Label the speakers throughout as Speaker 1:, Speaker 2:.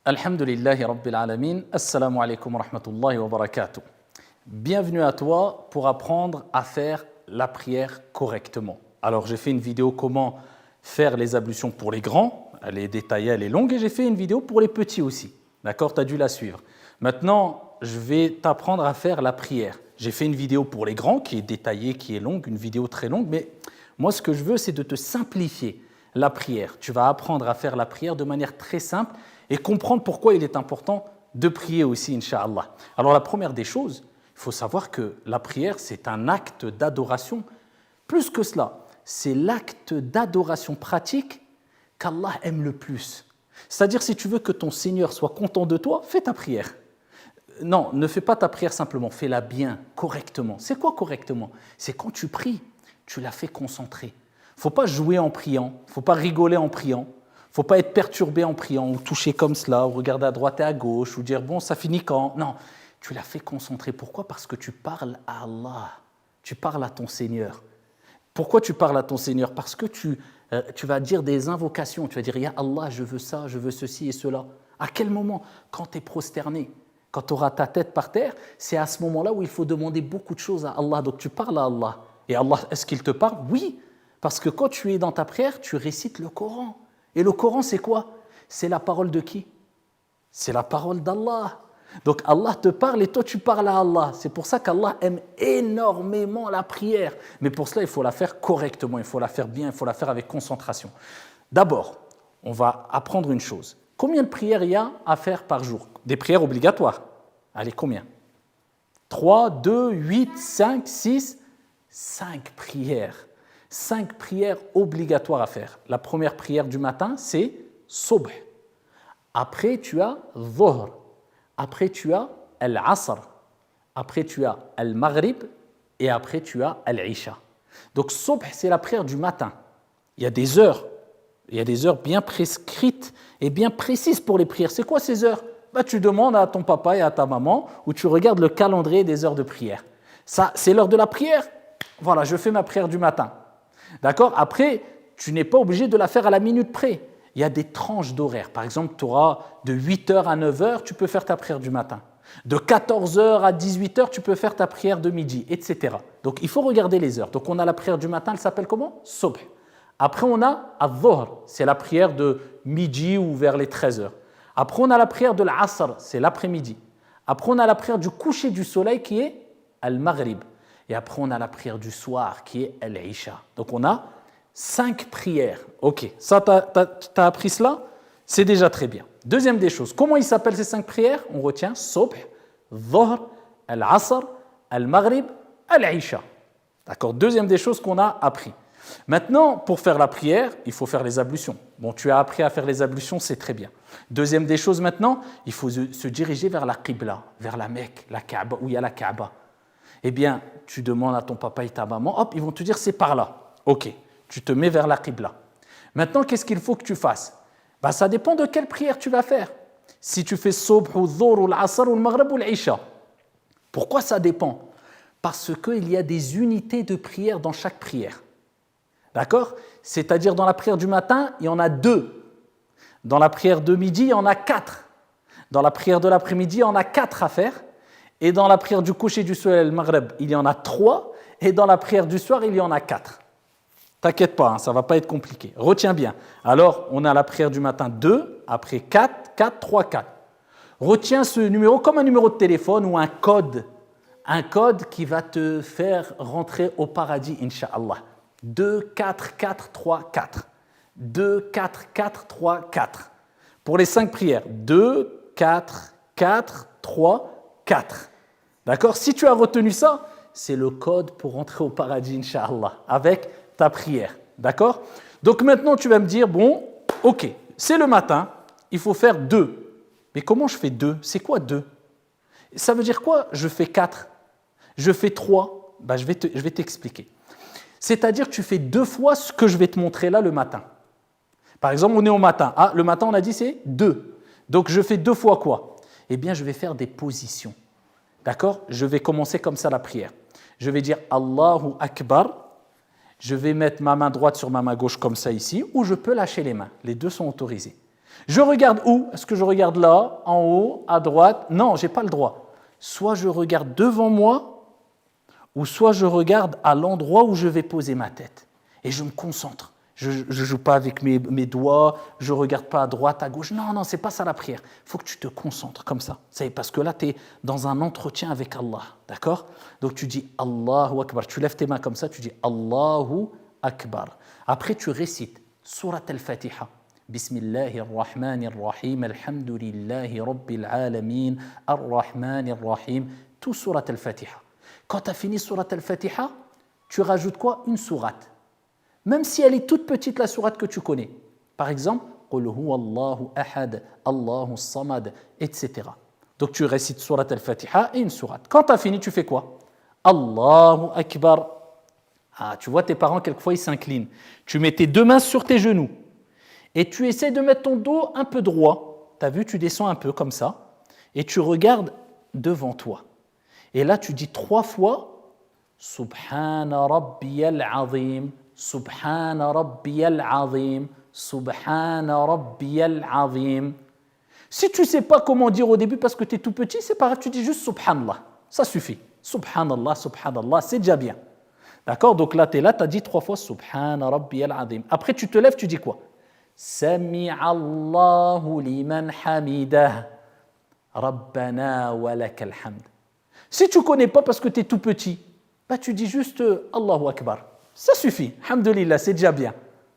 Speaker 1: Alhamdulillahi Rabbil Alamin, Assalamu alaikum wa rahmatullahi wa barakatuh. Bienvenue à toi pour apprendre à faire la prière correctement. Alors j'ai fait une vidéo comment faire les ablutions pour les grands, elle est détaillée, elle est longue, et j'ai fait une vidéo pour les petits aussi. D'accord, tu as dû la suivre. Maintenant, je vais t'apprendre à faire la prière. J'ai fait une vidéo pour les grands qui est détaillée, qui est longue, une vidéo très longue, mais moi ce que je veux c'est de te simplifier la prière. Tu vas apprendre à faire la prière de manière très simple et comprendre pourquoi il est important de prier aussi, Inch'Allah. Alors la première des choses, il faut savoir que la prière, c'est un acte d'adoration. Plus que cela, c'est l'acte d'adoration pratique qu'Allah aime le plus. C'est-à-dire, si tu veux que ton Seigneur soit content de toi, fais ta prière. Non, ne fais pas ta prière simplement, fais-la bien, correctement. C'est quoi correctement? C'est quand tu pries, tu la fais concentrer. Il ne faut pas jouer en priant, il ne faut pas rigoler en priant. Il ne faut pas être perturbé en priant, ou toucher comme cela, ou regarder à droite et à gauche, ou dire « bon, ça finit quand ?» Non, tu l'as fait concentrer. Pourquoi? Parce que tu parles à Allah, tu parles à ton Seigneur. Pourquoi tu parles à ton Seigneur? Parce que tu vas dire des invocations, tu vas dire « Ya Allah, je veux ça, je veux ceci et cela ». À quel moment? Quand tu es prosterné, quand tu auras ta tête par terre, c'est à ce moment-là où il faut demander beaucoup de choses à Allah. Donc tu parles à Allah. Et Allah, est-ce qu'il te parle? Oui, parce que quand tu es dans ta prière, tu récites le Coran. Et le Coran, c'est quoi? C'est la parole de qui? C'est la parole d'Allah. Donc Allah te parle et toi tu parles à Allah. C'est pour ça qu'Allah aime énormément la prière. Mais pour cela, il faut la faire correctement, il faut la faire bien, il faut la faire avec concentration. D'abord, on va apprendre une chose. Combien de prières il y a à faire par jour? Des prières obligatoires. Allez, combien? 3, 2, 8, 5, 6, 5 prières. 5 prières obligatoires à faire. La première prière du matin, c'est Subh. Après, tu as Dhuhr. Après, tu as Al-Asr. Après, tu as Al-Maghrib. Et après, tu as Al-Isha. Donc, Subh, c'est la prière du matin. Il y a des heures. Il y a des heures bien prescrites et bien précises pour les prières. C'est quoi ces heures? Tu demandes à ton papa et à ta maman ou tu regardes le calendrier des heures de prière. Ça, c'est l'heure de la prière. Voilà, je fais ma prière du matin. D'accord? Après, tu n'es pas obligé de la faire à la minute près. Il y a des tranches d'horaire. Par exemple, tu auras de 8h à 9h, tu peux faire ta prière du matin. De 14h à 18h, tu peux faire ta prière de midi, etc. Donc, il faut regarder les heures. Donc, on a la prière du matin, elle s'appelle comment? Subh. Après, on a Al-Dhuhr, c'est la prière de midi ou vers les 13h. Après, on a la prière de l'Asr, c'est l'après-midi. Après, on a la prière du coucher du soleil qui est Al-Maghrib. Et après, on a la prière du soir qui est Al-Isha. Donc, on a 5 prières. Ok, ça, tu as appris cela? C'est déjà très bien. Deuxième des choses, comment ils s'appellent ces 5 prières? On retient Subh, Dhuhr, Al-Asr, Al-Maghrib, Al-Isha. D'accord? Deuxième des choses qu'on a appris. Maintenant, pour faire la prière, il faut faire les ablutions. Bon, tu as appris à faire les ablutions, c'est très bien. Deuxième des choses maintenant, il faut se diriger vers la Qibla, vers la Mecque, la Kaaba, où il y a la Kaaba. Eh bien, tu demandes à ton papa et ta maman, hop, ils vont te dire c'est par là. Ok, tu te mets vers la Qibla. Maintenant, qu'est-ce qu'il faut que tu fasses? Ça dépend de quelle prière tu vas faire. Si tu fais Subh, ou Dhuhr, ou l'Asr, ou le Maghrib, ou l'Isha. Pourquoi ça dépend? Parce qu'il y a des unités de prière dans chaque prière. D'accord? C'est-à-dire dans la prière du matin, il y en a 2. Dans la prière de midi, il y en a 4. Dans la prière de l'après-midi, il y en a 4 à faire. Et dans la prière du coucher du soleil, le Maghreb, il y en a 3. Et dans la prière du soir, il y en a 4. T'inquiète pas, ça ne va pas être compliqué. Retiens bien. Alors, on a la prière du matin 2, après 4, 4, 3, 4. Retiens ce numéro comme un numéro de téléphone ou un code. Un code qui va te faire rentrer au paradis, Inch'Allah. 2, 4, 4, 3, 4. 2, 4, 4, 3, 4. Pour les 5 prières, 2, 4, 4, 3, 4. D'accord? Si tu as retenu ça, c'est le code pour rentrer au paradis, Inch'Allah, avec ta prière. D'accord? Donc maintenant, tu vas me dire, bon, ok, c'est le matin, il faut faire 2. Mais comment je fais 2? C'est quoi 2? Ça veut dire quoi? Je fais 4. Je fais 3. Je vais t'expliquer. C'est-à-dire que tu fais 2 fois ce que je vais te montrer là le matin. Par exemple, on est au matin. Ah, le matin, on a dit c'est 2. Donc, je fais 2 fois quoi? Eh bien, je vais faire des positions. D'accord? Je vais commencer comme ça la prière. Je vais dire Allahu Akbar. Je vais mettre ma main droite sur ma main gauche comme ça ici, ou je peux lâcher les mains. Les deux sont autorisés. Je regarde où? Est-ce que je regarde là, en haut, à droite? Non, je n'ai pas le droit. Soit je regarde devant moi, ou soit je regarde à l'endroit où je vais poser ma tête. Et je me concentre. Je ne joue pas avec mes doigts, je ne regarde pas à droite, à gauche. Non, non, ce n'est pas ça la prière. Il faut que tu te concentres comme ça. Parce que là, tu es dans un entretien avec Allah. D'accord? Donc tu dis Allahu Akbar. Tu lèves tes mains comme ça, tu dis Allahu Akbar. Après, tu récites Surat al-Fatiha. Bismillahirrahmanirrahim. Alhamdulillahi Rabbil Alamin. Ar-Rahmanirrahim. Tout Surat al-Fatiha. Quand tu as fini Surat al-Fatiha, tu rajoutes quoi? Une sourate. Même si elle est toute petite, la sourate que tu connais. Par exemple, Qul huwa Allahu ahad, Allahu samad, etc. Donc tu récites Surat al-Fatiha et une sourate. Quand tu as fini, tu fais quoi? Allahu Akbar. Ah, tu vois, tes parents, quelquefois, ils s'inclinent. Tu mets tes deux mains sur tes genoux et tu essaies de mettre ton dos un peu droit. Tu as vu, tu descends un peu comme ça et tu regardes devant toi. Et là, tu dis 3 fois Subhana Rabbiyal Azim. Subhana Rabbiyal Azim, Subhana Rabbiyal Azim. Si tu ne sais pas comment dire au début parce que tu es tout petit, c'est pas grave, tu dis juste Subhanallah. Ça suffit. Subhanallah, Subhanallah, c'est déjà bien. D'accord? Donc là, tu es là, tu as dit 3 fois Subhana Rabbiyal Azim. Après, tu te lèves, tu dis quoi? Sami'allahu liman hamidah. Rabbana wa lakal hamd. Si tu ne connais pas parce que tu es tout petit, bah, tu dis juste Allahu Akbar. Ça suffit, alhamdoulilah, c'est déjà bien.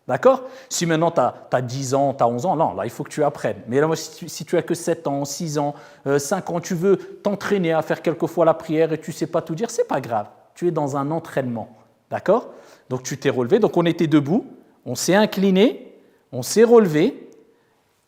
Speaker 1: D'accord? Si maintenant tu as 10 ans, tu as 11 ans, non, là, il faut que tu apprennes. Mais là, si tu as que 7 ans, 6 ans, 5 ans, tu veux t'entraîner à faire quelquefois la prière et tu ne sais pas tout dire, c'est pas grave. Tu es dans un entraînement. D'accord? Donc tu t'es relevé, donc on était debout, on s'est incliné, on s'est relevé,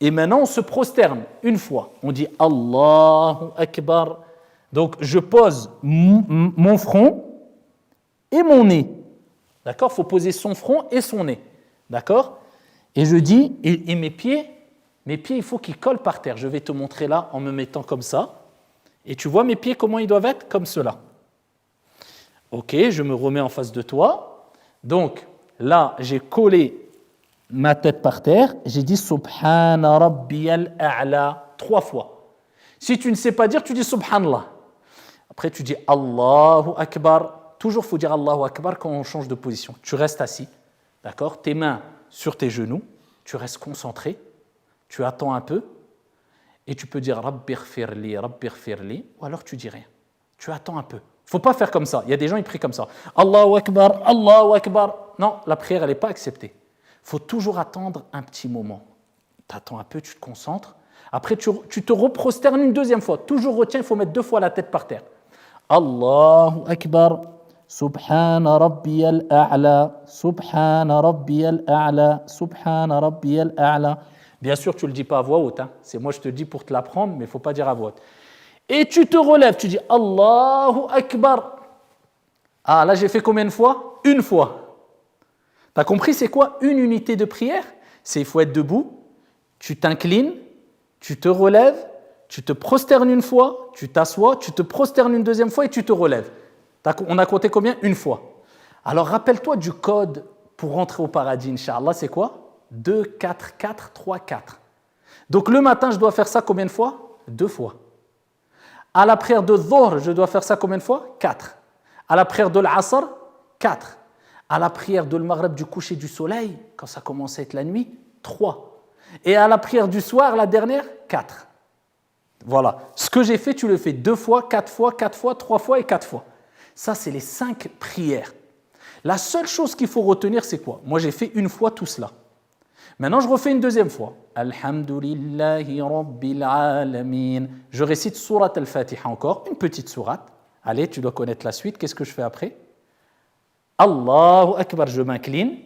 Speaker 1: et maintenant on se prosterne une fois. On dit Allahu Akbar. Donc je pose mon front et mon nez. D'accord? Il faut poser son front et son nez. D'accord? Et je dis, et mes pieds, il faut qu'ils collent par terre. Je vais te montrer là en me mettant comme ça. Et tu vois mes pieds, comment ils doivent être? Comme cela. Ok, je me remets en face de toi. Donc là, j'ai collé ma tête par terre. J'ai dit Subhana Rabbiyal A'la 3 fois. Si tu ne sais pas dire, tu dis Subhanallah. Après, tu dis Allahu Akbar. Toujours, il faut dire Allahu Akbar quand on change de position. Tu restes assis, d'accord? Tes mains sur tes genoux, tu restes concentré, tu attends un peu, et tu peux dire Rabbighfirli, Rabbighfirli, ou alors tu dis rien. Tu attends un peu. Il ne faut pas faire comme ça. Il y a des gens qui prient comme ça. Allahu Akbar, Allahu Akbar. Non, la prière, elle n'est pas acceptée. Il faut toujours attendre un petit moment. Tu attends un peu, tu te concentres. Après, tu te reprosternes une deuxième fois. Toujours retiens, il faut mettre 2 fois la tête par terre. Allahu Akbar. Subhana Rabbiyal A'la, Subhana Rabbiyal A'la, Subhana Rabbiyal A'la. Bien sûr, tu ne le dis pas à voix haute. Hein. C'est moi, je te dis pour te l'apprendre, mais il ne faut pas dire à voix haute. Et tu te relèves, tu dis Allahu Akbar. Ah, là, j'ai fait combien de fois? 1 fois. Tu as compris, c'est quoi une unité de prière? C'est il faut être debout, tu t'inclines, tu te relèves, tu te prosternes 1 fois, tu t'assois, tu te prosternes une 2e fois et tu te relèves. On a compté combien? 1 fois. Alors rappelle-toi du code pour rentrer au paradis, Inch'Allah, c'est quoi? 2, 4, 4, 3, 4. Donc le matin, je dois faire ça combien de fois? 2 fois. À la prière de Dhuhr, je dois faire ça combien de fois? 4. À la prière de l'Asr, 4. À la prière de l'Maghrib du coucher du soleil, quand ça commence à être la nuit, 3. Et à la prière du soir, la dernière, 4. Voilà. Ce que j'ai fait, tu le fais 2 fois, 4 fois, 4 fois, 3 fois et 4 fois. Ça, c'est les 5 prières. La seule chose qu'il faut retenir, c'est quoi? Moi, j'ai fait 1 fois tout cela. Maintenant, je refais une 2e fois. Alhamdulillahi Rabbil Alamin. Je récite Surat al-Fatiha encore, une petite sourate. Allez, tu dois connaître la suite. Qu'est-ce que je fais après? Allahu Akbar, je m'incline.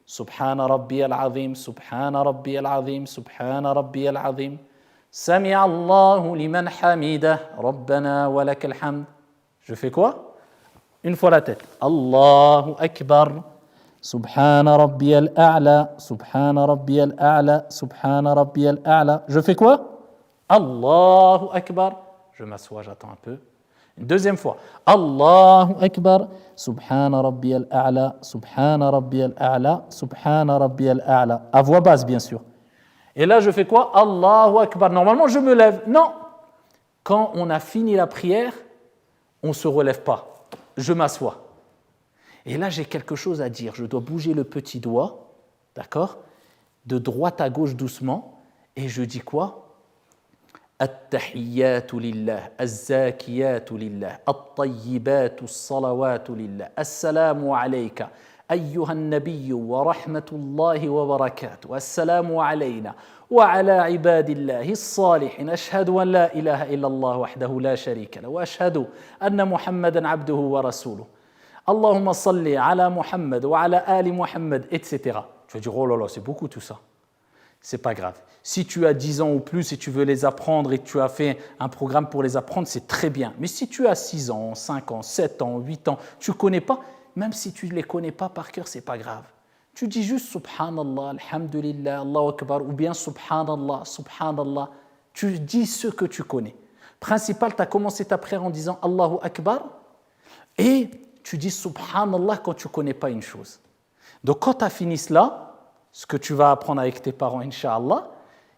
Speaker 1: Subhana Rabbiyal Azim, Subhana Rabbiyal Azim, Subhana Rabbiyal Azim. Sami'allahu liman hamidah, Rabbana wa lakal hamd. Je fais quoi? 1 fois la tête. Allahu Akbar. Subhana Rabbiyal A'la. Subhana Rabbiyal A'la. Subhana Rabbiyal A'la. Je fais quoi? Allahu Akbar. Je m'assois, j'attends un peu. Une 2e fois. Allahu Akbar. Subhana Rabbiyal A'la. Subhana Rabbiyal A'la. Subhana Rabbiyal A'la. À voix basse, bien sûr. Et là, je fais quoi? Allahu Akbar. Normalement, je me lève. Non. Quand on a fini la prière, on ne se relève pas. Je m'assois. Et là, j'ai quelque chose à dire. Je dois bouger le petit doigt, d'accord, de droite à gauche doucement. Et je dis quoi? التحيات لله الزاكيات لله الطيبات الصلوات لله السلام عليك أيها النبي ورحمة الله وبركاته السلام علينا وعلى عباد الله الصالحين أشهد أن لا إله إلا الله وحده لا شريك له وأشهد أن محمدا عبده ورسوله اللهم صل على محمد وعلى آل محمد etc. Tu vas dire oh là là c'est beaucoup tout ça. C'est pas grave. Si tu as 10 ans ou plus et tu veux les apprendre et que tu as fait un programme pour les apprendre, c'est très bien. Mais si tu as 6 ans, 5 ans, 7 ans, 8 ans, tu ne connais pas, même si tu ne les connais pas par cœur, ce n'est pas grave. Tu dis juste Subhanallah, Alhamdulillah, Allahu Akbar, ou bien Subhanallah, Subhanallah. Tu dis ce que tu connais. Principal, tu as commencé ta prière en disant Allahu Akbar et tu dis Subhanallah quand tu ne connais pas une chose. Donc quand tu as fini cela, ce que tu vas apprendre avec tes parents, Inch'Allah.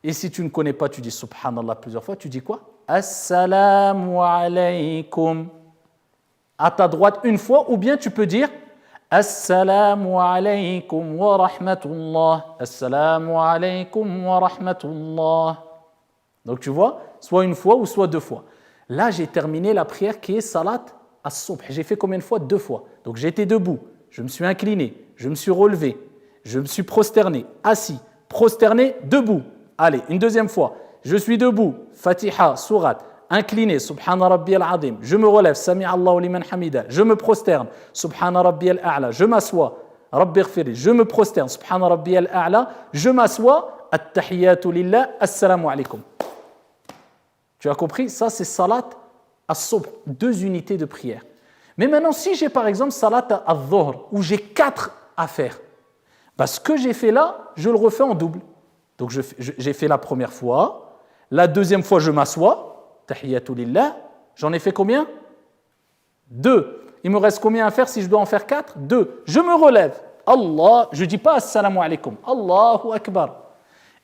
Speaker 1: Et si tu ne connais pas, tu dis Subhanallah plusieurs fois, tu dis quoi? Assalamu alaykum. À ta droite une fois, ou bien tu peux dire Assalamu alaykum wa rahmatullah. Assalamu alaykum wa rahmatullah. Donc tu vois, soit une fois ou soit 2 fois. Là, j'ai terminé la prière qui est Salat as-Subh. J'ai fait combien de fois? 2 fois. Donc j'étais debout, je me suis incliné, je me suis relevé. Je me suis prosterné, assis, prosterné, debout. Allez, une deuxième fois. Je suis debout, Fatiha, Surat, incliné, Subhana Rabbi al-Azim. Je me relève, Sami Allahu liman hamida. Je me prosterne, Subhana Rabbi al-A'la. Je m'assois, Rabbi ighfirli. Je me prosterne, Subhana Rabbi al-A'la. Je m'assois, At-Tahiyyatu lillah, Assalamu alaykum. Tu as compris? Ça, c'est Salat as-Subh, 2 unités de prière. Mais maintenant, si j'ai par exemple Salat al-Dhuhr, où j'ai 4 à faire, ce que j'ai fait là, je le refais en double. Donc j'ai fait la première fois, la deuxième fois je m'assois, Tahiyyatu lillah, j'en ai fait combien? 2. Il me reste combien à faire si je dois en faire 4? 2. Je me relève, Allah, je ne dis pas Assalamu alaykum, Allahu Akbar.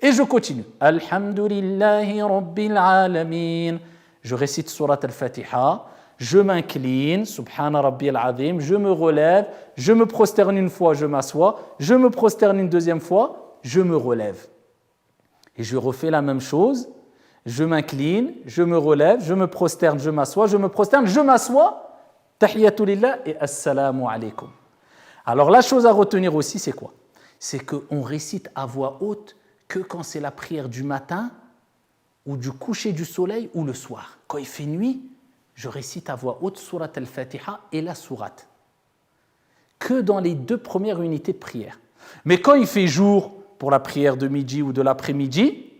Speaker 1: Et je continue. Alhamdulillahi Rabbil Alamin. Je récite Surat al-Fatiha. Je m'incline, Subhana Rabbi al-Azim, je me relève, je me prosterne une fois, je m'assois, je me prosterne une deuxième fois, je me relève. Et je refais la même chose, je m'incline, je me relève, je me prosterne, je m'assois, je me prosterne, je m'assois, Tahiyyatu lillah et Assalamu alaykum. Alors la chose à retenir aussi, c'est quoi? C'est qu'on récite à voix haute que quand c'est la prière du matin ou du coucher du soleil ou le soir. Quand il fait nuit, je récite à voix haute Surat al-Fatiha et la sourate. Que dans les 2 premières unités de prière. Mais quand il fait jour, pour la prière de midi ou de l'après-midi,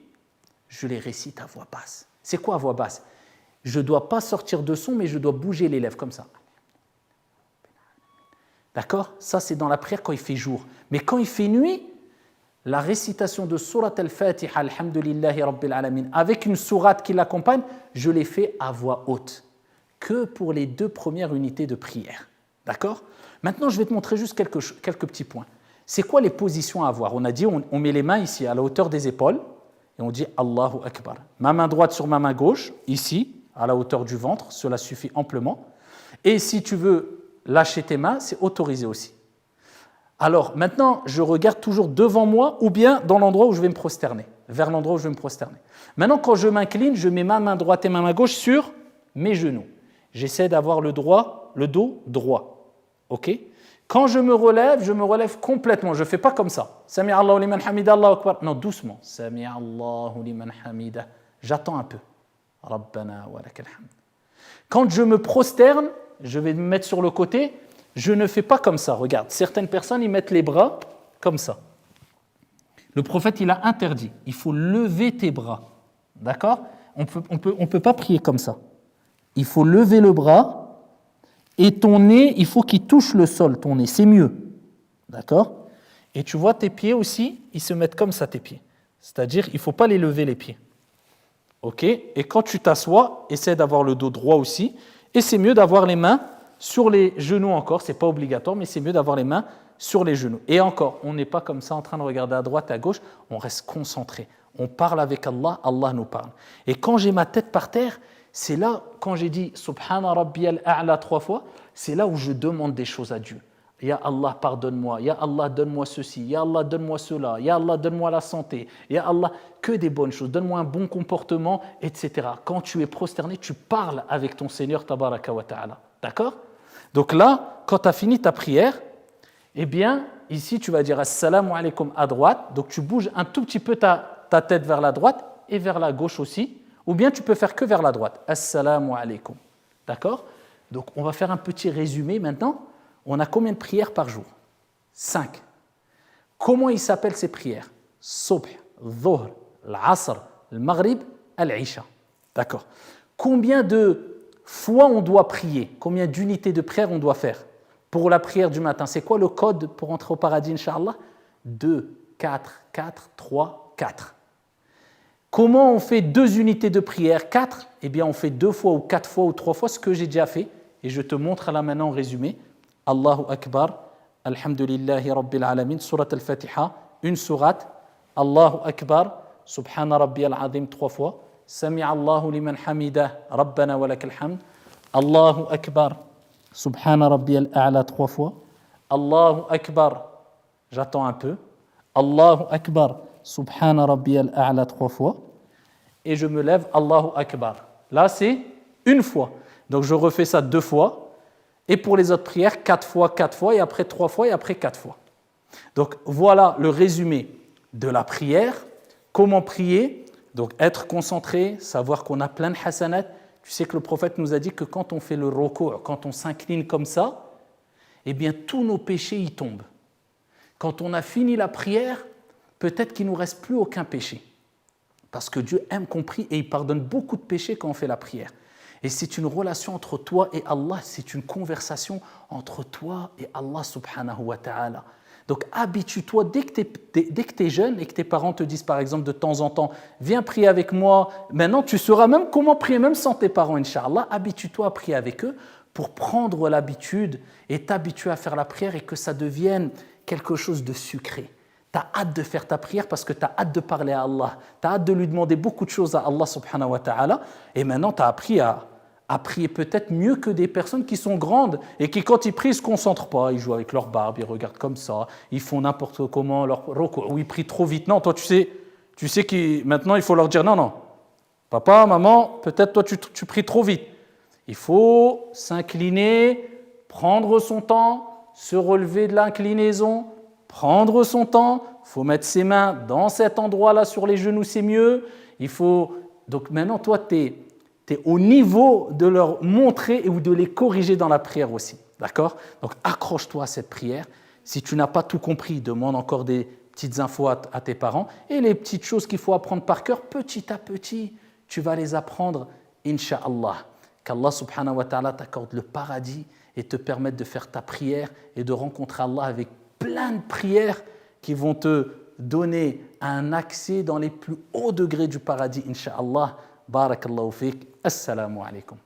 Speaker 1: je les récite à voix basse. C'est quoi à voix basse? Je ne dois pas sortir de son, mais je dois bouger les lèvres comme ça. D'accord? Ça, c'est dans la prière quand il fait jour. Mais quand il fait nuit, la récitation de Surat al-Fatiha, Alhamdulillahi Rabbil Alamin, avec une sourate qui l'accompagne, je l'ai fait à voix haute. Que pour les 2 premières unités de prière. D'accord? Maintenant, je vais te montrer juste quelques petits points. C'est quoi les positions à avoir? On a dit, on met les mains ici, à la hauteur des épaules, et on dit Allahu Akbar. Ma main droite sur ma main gauche, ici, à la hauteur du ventre, cela suffit amplement. Et si tu veux lâcher tes mains, c'est autorisé aussi. Alors, maintenant, je regarde toujours devant moi, ou bien dans l'endroit où je vais me prosterner, vers l'endroit où je vais me prosterner. Maintenant, quand je m'incline, je mets ma main droite et ma main gauche sur mes genoux. J'essaie d'avoir le dos droit. Ok? Quand je me relève complètement. Je ne fais pas comme ça. Sami Allahu liman hamida, Allahu Akbar. Non, doucement. Sami Allahu liman hamida. J'attends un peu. Rabbana wa lakal hamd. Quand je me prosterne, je vais me mettre sur le côté. Je ne fais pas comme ça. Regarde, certaines personnes, ils mettent les bras comme ça. Le prophète, il a interdit. Il faut lever tes bras. D'accord? On peut pas prier comme ça. Il faut lever le bras et ton nez, il faut qu'il touche le sol, ton nez, c'est mieux. D'accord? Et tu vois tes pieds aussi, ils se mettent comme ça, tes pieds. C'est-à-dire, il ne faut pas les lever, les pieds. Ok? Et quand tu t'assois, essaie d'avoir le dos droit aussi. Et c'est mieux d'avoir les mains sur les genoux encore, ce n'est pas obligatoire, mais c'est mieux d'avoir les mains sur les genoux. Et encore, on n'est pas comme ça en train de regarder à droite et à gauche, on reste concentré. On parle avec Allah, Allah nous parle. Et quand j'ai ma tête par terre, c'est là, quand j'ai dit Subhana Rabbiyal A'la 3 fois, c'est là où je demande des choses à Dieu. Ya Allah, pardonne-moi. Ya Allah, donne-moi ceci. Ya Allah, donne-moi cela. Ya Allah, donne-moi la santé. Ya Allah, que des bonnes choses. Donne-moi un bon comportement, etc. Quand tu es prosterné, tu parles avec ton Seigneur, tabaraka wa ta'ala. D'accord? Donc là, quand tu as fini ta prière, eh bien, ici, tu vas dire Assalamu alaikum à droite. Donc tu bouges un tout petit peu ta tête vers la droite et vers la gauche aussi. Ou bien tu peux faire que vers la droite. Assalamu alaikum. D'accord? Donc on va faire un petit résumé maintenant. On a combien de prières par jour? 5. Comment ils s'appellent ces prières? Subh, Dhuhr, l'Asr, le Maghrib, l'Isha. D'accord. Combien de fois on doit prier? Combien d'unités de prière on doit faire? Pour la prière du matin, c'est quoi le code pour entrer au paradis, Inch'Allah? 2, 4, 4, 3, 4. Comment on fait 2 unités de prière? 4? Eh bien, on fait 2 fois ou 4 fois ou 3 fois ce que j'ai déjà fait. Et je te montre là maintenant en résumé. Allahu Akbar, Alhamdulillahi Rabbil Alamin, Surat Al-Fatiha, une sourate. Allahu Akbar, Subhana Rabbiyal Azim 3 fois. Sami'a Allahu liman hamidah, Rabbana wa lakal hamd. Allahu Akbar, Subhana Rabbiyal A'la 3 fois. Allahu Akbar, j'attends un peu. Allahu Akbar, Subhana Rabbiyal A'la 3 fois. Et je me lève, Allahu Akbar. Là, c'est une fois. Donc, je refais ça 2 fois. Et pour les autres prières, 4 fois, et après 3 fois, et après 4 fois. Donc, voilà le résumé de la prière. Comment prier? Donc, être concentré, savoir qu'on a plein de hasanat. Tu sais que le prophète nous a dit que quand on fait le ruku', quand on s'incline comme ça, eh bien, tous nos péchés y tombent. Quand on a fini la prière, peut-être qu'il ne nous reste plus aucun péché. Parce que Dieu aime qu'on prie et il pardonne beaucoup de péchés quand on fait la prière. Et c'est une relation entre toi et Allah, c'est une conversation entre toi et Allah subhanahu wa ta'ala. Donc habitue-toi, dès que tu es jeune et que tes parents te disent par exemple de temps en temps, viens prier avec moi, maintenant tu sauras même comment prier, même sans tes parents, Inch'Allah, habitue-toi à prier avec eux pour prendre l'habitude et t'habituer à faire la prière et que ça devienne quelque chose de sucré. Tu as hâte de faire ta prière parce que tu as hâte de parler à Allah, tu as hâte de lui demander beaucoup de choses à Allah subhanahu wa ta'ala, et maintenant tu as appris à prier peut-être mieux que des personnes qui sont grandes et qui, quand ils prient, ne se concentrent pas. Ils jouent avec leur barbe, ils regardent comme ça, ils font n'importe comment, ou ils prient trop vite. Non, toi, tu sais que maintenant, il faut leur dire non, papa, maman, peut-être toi, tu pries trop vite. Il faut s'incliner, prendre son temps, se relever de l'inclinaison, prendre son temps. Il faut mettre ses mains dans cet endroit-là, sur les genoux, c'est mieux. Donc maintenant, toi, tu es au niveau de leur montrer ou de les corriger dans la prière aussi. D'accord? Donc, accroche-toi à cette prière. Si tu n'as pas tout compris, demande encore des petites infos à tes parents. Et les petites choses qu'il faut apprendre par cœur, petit à petit, tu vas les apprendre, Inch'Allah. Qu'Allah subhanahu wa ta'ala t'accorde le paradis et te permette de faire ta prière et de rencontrer Allah avec plein de prières qui vont te donner un accès dans les plus hauts degrés du paradis, Inch'Allah. Barakallahu fik. Assalamu alaikum.